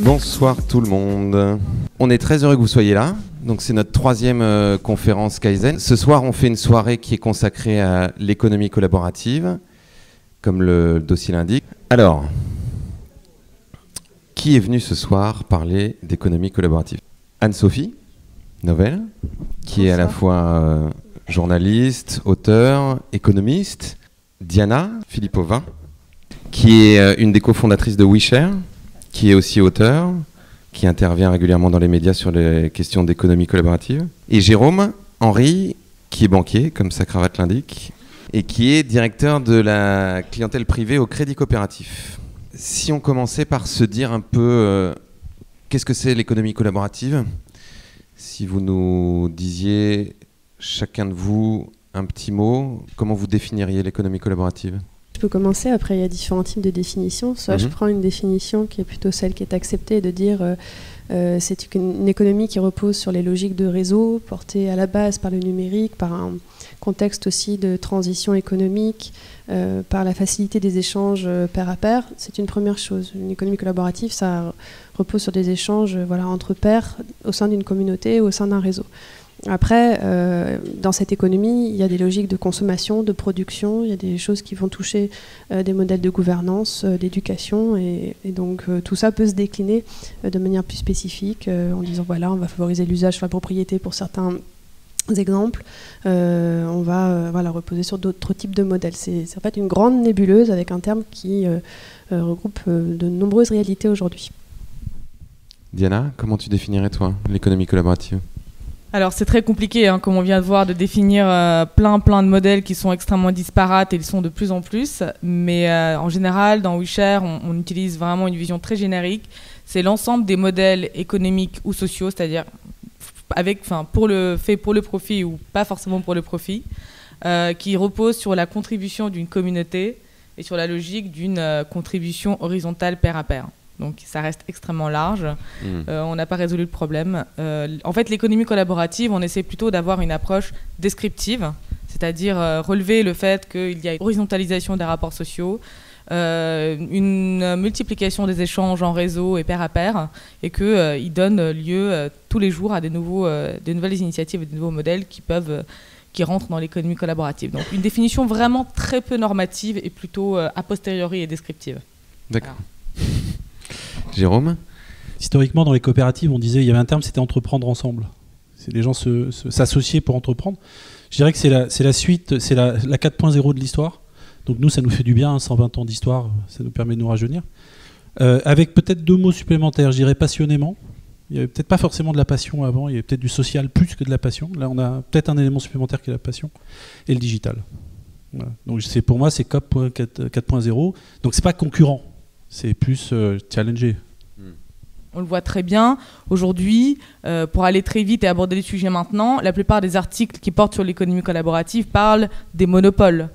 Bonsoir tout le monde. On est très heureux que vous soyez là. Donc c'est notre troisième conférence Kaizen. Ce soir, on fait une soirée qui est consacrée à l'économie collaborative, comme le dossier l'indique. Alors, qui est venu ce soir parler d'économie collaborative? Anne-Sophie Novelle, qui est à la fois journaliste, auteur, économiste. Diana Filippova, qui est une des cofondatrices de WeShare, qui est aussi auteur, qui intervient régulièrement dans les médias sur les questions d'économie collaborative. Et Jérôme Henry, qui est banquier, comme sa cravate l'indique, et qui est directeur de la clientèle privée au Crédit Coopératif. Si on commençait par se dire un peu qu'est-ce que c'est l'économie collaborative, si vous nous disiez chacun de vous un petit mot, comment vous définiriez l'économie collaborative ? Je peux commencer, après il y a différents types de définitions. Soit je prends une définition qui est plutôt celle qui est acceptée, de dire c'est une économie qui repose sur les logiques de réseau, portée à la base par le numérique, par un contexte aussi de transition économique, par la facilité des échanges pair à pair. C'est une première chose. Une économie collaborative, ça repose sur des échanges entre pairs au sein d'une communauté, au sein d'un réseau. Après, dans cette économie, il y a des logiques de consommation, de production, il y a des choses qui vont toucher des modèles de gouvernance, d'éducation, et donc tout ça peut se décliner de manière plus spécifique en disant voilà, on va favoriser l'usage sur la propriété pour certains exemples, on va reposer sur d'autres types de modèles. C'est en fait une grande nébuleuse avec un terme qui regroupe de nombreuses réalités aujourd'hui. Diana, comment tu définirais toi l'économie collaborative ? Alors c'est très compliqué, comme on vient de voir, de définir plein de modèles qui sont extrêmement disparates et ils sont de plus en plus. Mais en général, dans WeShare, on utilise vraiment une vision très générique. C'est l'ensemble des modèles économiques ou sociaux, c'est-à-dire pour le profit ou pas forcément pour le profit, qui reposent sur la contribution d'une communauté et sur la logique d'une contribution horizontale pair à pair. Donc ça reste extrêmement large, on n'a pas résolu le problème. En fait, l'économie collaborative, on essaie plutôt d'avoir une approche descriptive, c'est-à-dire relever le fait qu'il y a une horizontalisation des rapports sociaux, une multiplication des échanges en réseau et pair à pair, et qu'ils donnent lieu tous les jours à des nouvelles initiatives et des nouveaux modèles qui rentrent dans l'économie collaborative. Donc une définition vraiment très peu normative et plutôt a posteriori et descriptive. D'accord. Jérôme ? Historiquement, dans les coopératives, on disait il y avait un terme, c'était entreprendre ensemble. C'est les gens s'associer pour entreprendre. Je dirais que c'est la suite, c'est la 4.0 de l'histoire. Donc nous, ça nous fait du bien, 120 ans d'histoire, ça nous permet de nous rajeunir. Avec peut-être 2 mots supplémentaires, je dirais passionnément. Il n'y avait peut-être pas forcément de la passion avant, il y avait peut-être du social plus que de la passion. Là, on a peut-être un élément supplémentaire qui est la passion. Et le digital. Voilà. Donc pour moi, c'est COP 4.0. Donc c'est pas concurrent, c'est plus challenger. On le voit très bien. Aujourd'hui, pour aller très vite et aborder les sujets maintenant, la plupart des articles qui portent sur l'économie collaborative parlent des monopoles,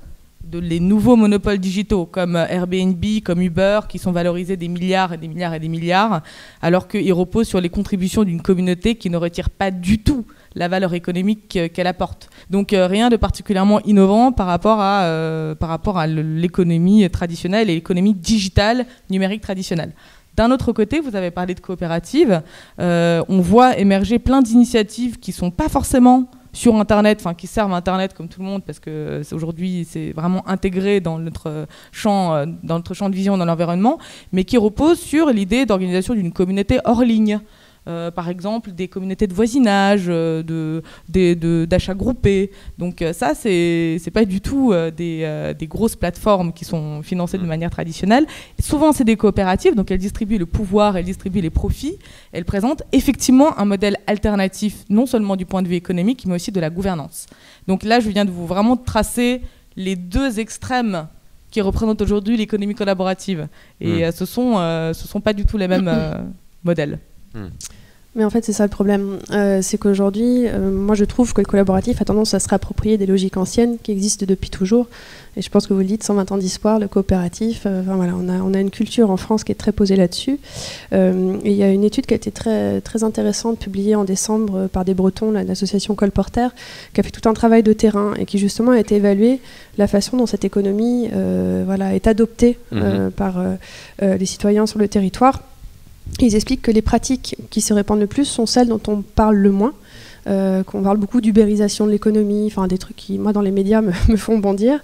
les nouveaux monopoles digitaux, comme Airbnb, comme Uber, qui sont valorisés des milliards et des milliards et des milliards, alors qu'ils reposent sur les contributions d'une communauté qui ne retire pas du tout la valeur économique qu'elle apporte. Donc rien de particulièrement innovant par rapport à l'économie traditionnelle et l'économie digitale numérique traditionnelle. D'un autre côté, vous avez parlé de coopératives, on voit émerger plein d'initiatives qui ne sont pas forcément sur Internet, qui servent Internet comme tout le monde, parce que aujourd'hui c'est vraiment intégré dans notre champ de vision dans l'environnement, mais qui reposent sur l'idée d'organisation d'une communauté hors ligne. Par exemple des communautés de voisinage, d'achats groupés. Donc ça, c'est pas du tout des grosses plateformes qui sont financées de manière traditionnelle. Et souvent, c'est des coopératives, donc elles distribuent le pouvoir, elles distribuent les profits. Elles présentent effectivement un modèle alternatif, non seulement du point de vue économique, mais aussi de la gouvernance. Donc là, je viens de vous vraiment tracer les 2 extrêmes qui représentent aujourd'hui l'économie collaborative. Et ce sont pas du tout les mêmes modèles. Mais en fait, c'est ça le problème. C'est qu'aujourd'hui, moi, je trouve que le collaboratif a tendance à se réapproprier des logiques anciennes qui existent depuis toujours. Et je pense que vous le dites, 120 ans d'histoire, le coopératif, voilà, on a une culture en France qui est très posée là-dessus. Et il y a une étude qui a été très, très intéressante, publiée en décembre par des Bretons, l'association Colporter, qui a fait tout un travail de terrain et qui justement a été évalué la façon dont cette économie voilà, est adoptée par les citoyens sur le territoire. Ils expliquent que les pratiques qui se répandent le plus sont celles dont on parle le moins, qu'on parle beaucoup d'ubérisation de l'économie, enfin des trucs qui, moi, dans les médias, me font bondir,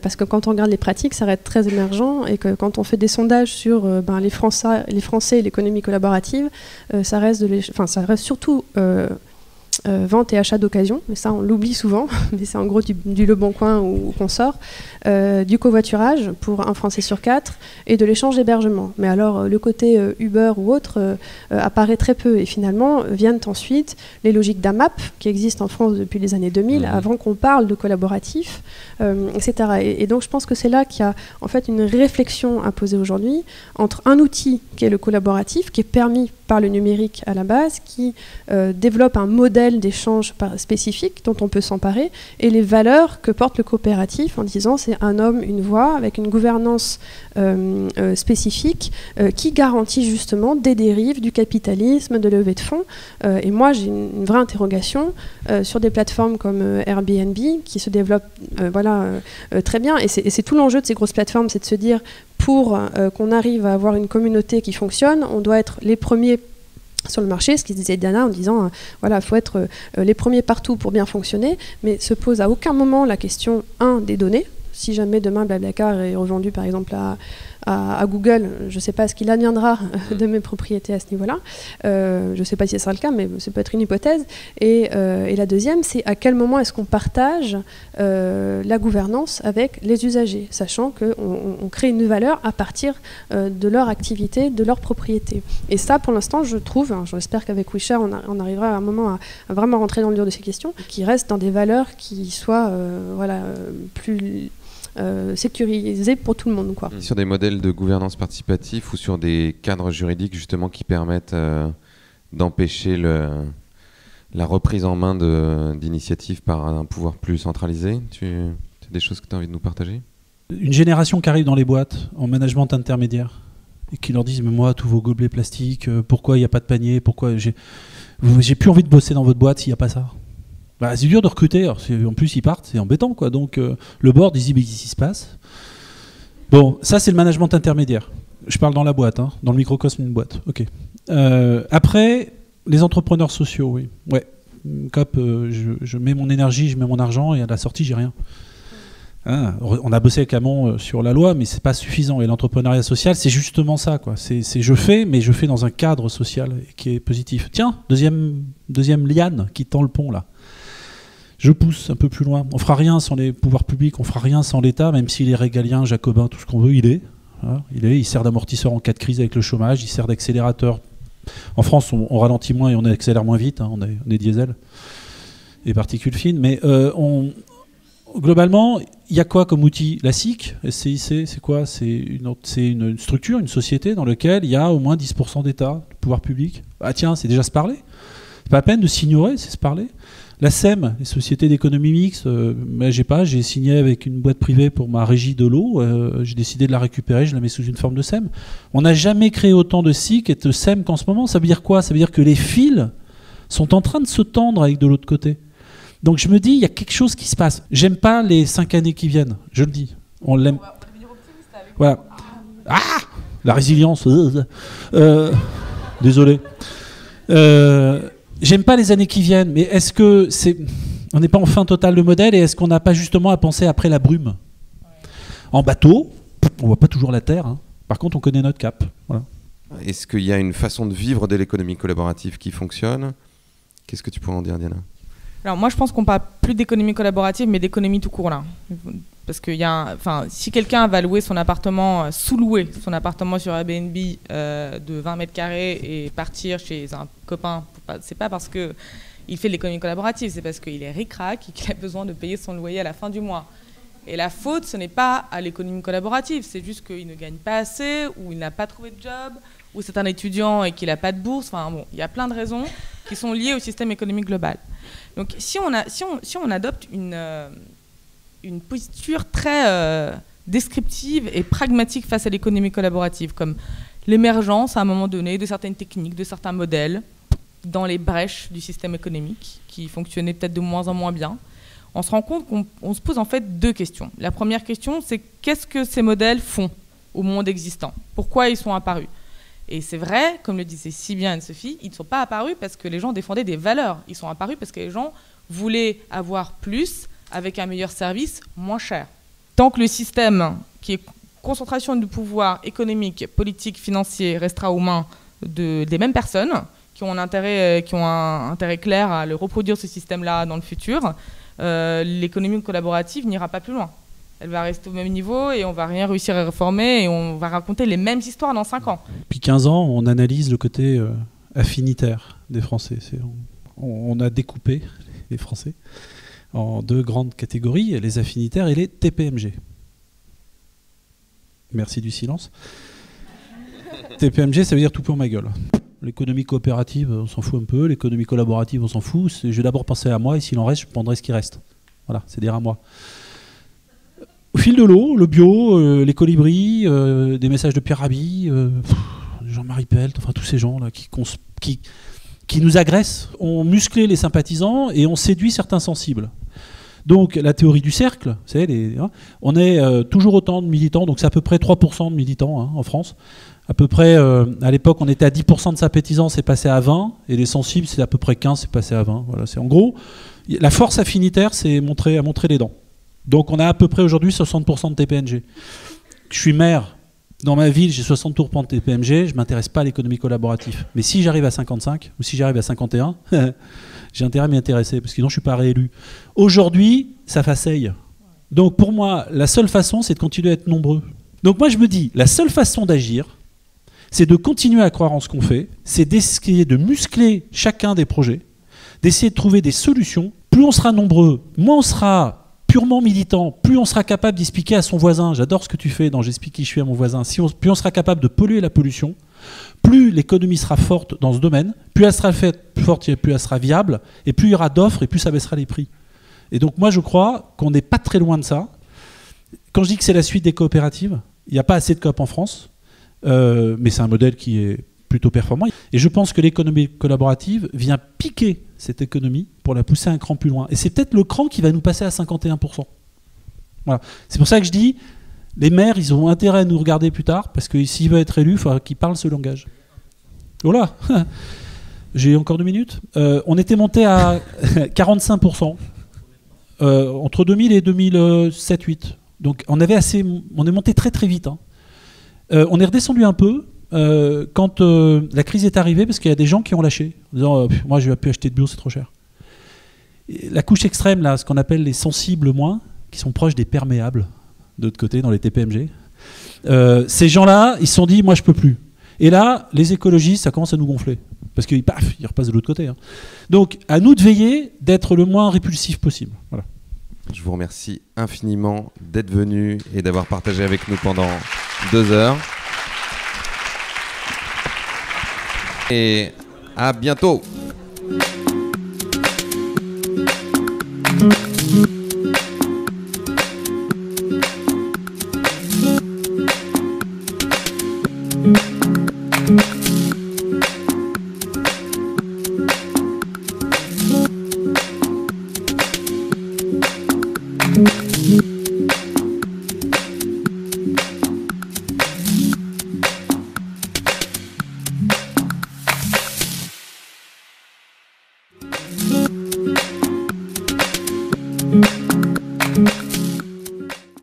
parce que quand on regarde les pratiques, ça reste très émergent, et que quand on fait des sondages sur les Français et l'économie collaborative, ça reste surtout vente et achat d'occasion, mais ça on l'oublie souvent, mais c'est en gros du Leboncoin ou consort, du covoiturage pour un Français sur 4 et de l'échange d'hébergement. Mais alors le côté Uber ou autre apparaît très peu et finalement viennent ensuite les logiques d'AMAP qui existent en France depuis les années 2000 avant qu'on parle de collaboratif, etc. Et donc je pense que c'est là qu'il y a en fait une réflexion à poser aujourd'hui entre un outil qui est le collaboratif, qui est permis par le numérique à la base, qui développe un modèle d'échange spécifique dont on peut s'emparer, et les valeurs que porte le coopératif en disant c'est un homme, une voix, avec une gouvernance spécifique qui garantit justement des dérives du capitalisme, de levée de fonds. Et moi j'ai une vraie interrogation sur des plateformes comme Airbnb qui se développent très bien, et c'est tout l'enjeu de ces grosses plateformes, c'est de se dire pour qu'on arrive à avoir une communauté qui fonctionne, on doit être les premiers sur le marché, ce qu'il disait Diana en disant voilà, il faut être les premiers partout pour bien fonctionner, mais se pose à aucun moment la question des données. Si jamais demain Blablacar est revendu par exemple à Google, je ne sais pas ce qu'il adviendra de mes propriétés à ce niveau-là. Je ne sais pas si ce sera le cas, mais ça peut être une hypothèse. Et la deuxième, c'est à quel moment est-ce qu'on partage la gouvernance avec les usagers, sachant qu'on crée une valeur à partir de leur activité, de leur propriété. Et ça, pour l'instant, je trouve, j'espère qu'avec Wisher, on arrivera à un moment à vraiment rentrer dans le dur de ces questions, qui restent dans des valeurs qui soient plus sécurisé pour tout le monde, quoi. Sur des modèles de gouvernance participative ou sur des cadres juridiques justement qui permettent d'empêcher la reprise en main d'initiatives par un pouvoir plus centralisé, tu as des choses que tu as envie de nous partager? Une génération qui arrive dans les boîtes en management intermédiaire et qui leur disent mais moi tous vos gobelets plastiques, pourquoi il n'y a pas de panier, pourquoi j'ai plus envie de bosser dans votre boîte s'il n'y a pas ça. Bah, c'est dur de recruter, alors en plus ils partent, c'est embêtant quoi. Donc le board il dit mais qu'est-ce qui se passe? Bon, ça c'est le management intermédiaire. Je parle dans la boîte, dans le microcosme d'une boîte. Ok. Après, les entrepreneurs sociaux, oui. Ouais. COP, je mets mon énergie, je mets mon argent et à la sortie j'ai rien. On a bossé avec Hamon sur la loi, mais c'est pas suffisant. Et l'entrepreneuriat social, c'est justement ça, quoi. C'est je fais, mais je fais dans un cadre social qui est positif. Tiens, deuxième liane qui tend le pont là. Je pousse un peu plus loin. On fera rien sans les pouvoirs publics, on fera rien sans l'État, même s'il est régalien, jacobin, tout ce qu'on veut, il est. Il sert d'amortisseur en cas de crise avec le chômage, il sert d'accélérateur. En France, on ralentit moins et on accélère moins vite, on est diesel et particules fines, mais globalement, il y a quoi comme outil? La SIC, SCIC, c'est quoi? C'est une structure, une société dans laquelle il y a au moins 10% d'État, de pouvoir public. Ah tiens, c'est déjà se parler. C'est pas la peine de s'ignorer, c'est se parler. La SEM, les sociétés d'économie mixte, j'ai signé avec une boîte privée pour ma régie de l'eau, j'ai décidé de la récupérer, je la mets sous une forme de SEM. On n'a jamais créé autant de SIC et de SEM qu'en ce moment. Ça veut dire quoi? Ça veut dire que les fils sont en train de se tendre avec de l'autre côté. Donc je me dis, il y a quelque chose qui se passe. J'aime pas les 5 années qui viennent, je le dis. On l'aime. Voilà. Ah, la résilience. Désolé. J'aime pas les années qui viennent, mais est-ce que on n'est pas en fin totale de modèle et est-ce qu'on n'a pas justement à penser après la brume? En bateau, on voit pas toujours la terre. Par contre, on connaît notre cap. Voilà. Est-ce qu'il y a une façon de vivre de l'économie collaborative qui fonctionne? Qu'est-ce que tu pourrais en dire, Diana? Alors moi, je pense qu'on parle plus d'économie collaborative, mais d'économie tout court là. Parce que si quelqu'un va louer son appartement, sous-louer son appartement sur Airbnb de 20 mètres carrés et partir chez un copain, c'est pas parce qu'il fait de l'économie collaborative, c'est parce qu'il est ric-rac et qu'il a besoin de payer son loyer à la fin du mois. Et la faute, ce n'est pas à l'économie collaborative, c'est juste qu'il ne gagne pas assez, ou il n'a pas trouvé de job, ou c'est un étudiant et qu'il n'a pas de bourse. Enfin bon, il y a plein de raisons qui sont liées au système économique global. Donc si on adopte une posture très descriptive et pragmatique face à l'économie collaborative, comme l'émergence à un moment donné de certaines techniques, de certains modèles dans les brèches du système économique qui fonctionnaient peut-être de moins en moins bien, on se rend compte qu'on se pose en fait deux questions. La première question, c'est qu'est-ce que ces modèles font au monde existant? Pourquoi ils sont apparus? Et c'est vrai, comme le disait si bien Anne-Sophie, ils ne sont pas apparus parce que les gens défendaient des valeurs. Ils sont apparus parce que les gens voulaient avoir plus avec un meilleur service, moins cher. Tant que le système, qui est concentration du pouvoir économique, politique, financier, restera aux mains des mêmes personnes qui ont un intérêt clair à le reproduire ce système-là dans le futur, l'économie collaborative n'ira pas plus loin. Elle va rester au même niveau et on va rien réussir à réformer et on va raconter les mêmes histoires dans 5 ans. Depuis 15 ans, on analyse le côté affinitaire des Français. On a découpé les Français en 2 grandes catégories, les affinitaires et les TPMG. Merci du silence. TPMG, ça veut dire tout pour ma gueule. L'économie coopérative, on s'en fout un peu. L'économie collaborative, on s'en fout. Je vais d'abord penser à moi et s'il en reste, je prendrai ce qui reste. Voilà, c'est dire à moi. Au fil de l'eau, le bio, les colibris, des messages de Pierre Rabhi, Jean-Marie Pelt, enfin tous ces gens-là qui nous agressent, ont musclé les sympathisants et ont séduit certains sensibles. Donc la théorie du cercle, vous savez, on est toujours autant de militants, donc c'est à peu près 3% de militants en France. À peu près, à l'époque, on était à 10% de sympathisants, c'est passé à 20, et les sensibles, c'est à peu près 15, c'est passé à 20. Voilà, c'est en gros, la force affinitaire, c'est à montrer les dents. Donc on a à peu près aujourd'hui 60% de TPMG. Je suis maire, dans ma ville, j'ai 60% de TPMG, je ne m'intéresse pas à l'économie collaborative. Mais si j'arrive à 55, ou si j'arrive à 51, j'ai intérêt à m'y intéresser, parce que sinon je ne suis pas réélu. Aujourd'hui, ça faceille. Donc pour moi, la seule façon, c'est de continuer à être nombreux. Donc moi je me dis, la seule façon d'agir, c'est de continuer à croire en ce qu'on fait, c'est d'essayer de muscler chacun des projets, d'essayer de trouver des solutions. Plus on sera nombreux, moins on sera purement militant, plus on sera capable d'expliquer à son voisin, j'adore ce que tu fais dans j'explique qui je suis à mon voisin, plus on sera capable de polluer la pollution, plus l'économie sera forte dans ce domaine, plus elle sera forte, plus elle sera viable, et plus il y aura d'offres, et plus ça baissera les prix. Et donc moi je crois qu'on n'est pas très loin de ça. Quand je dis que c'est la suite des coopératives, il n'y a pas assez de coop en France, mais c'est un modèle qui est plutôt performant. Et je pense que l'économie collaborative vient piquer cette économie pour la pousser un cran plus loin. Et c'est peut-être le cran qui va nous passer à 51%. Voilà. C'est pour ça que je dis, les maires, ils ont intérêt à nous regarder plus tard, parce que s'ils veulent être élus, il faudra qu'ils parlent ce langage. Voilà. J'ai encore 2 minutes. On était monté à 45% entre 2000 et 2007-2008. Donc on est monté très très vite. On est redescendu un peu quand la crise est arrivée, parce qu'il y a des gens qui ont lâché, en disant moi je ne vais plus acheter de bio, c'est trop cher. Et la couche extrême, là, ce qu'on appelle les sensibles moins, qui sont proches des perméables, de l'autre côté, dans les TPMG, ces gens-là, ils se sont dit moi je peux plus. Et là, les écologistes, ça commence à nous gonfler, parce qu'ils repassent de l'autre côté. Donc à nous de veiller d'être le moins répulsif possible. Voilà. Je vous remercie infiniment d'être venu et d'avoir partagé avec nous pendant 2 heures. Et à bientôt.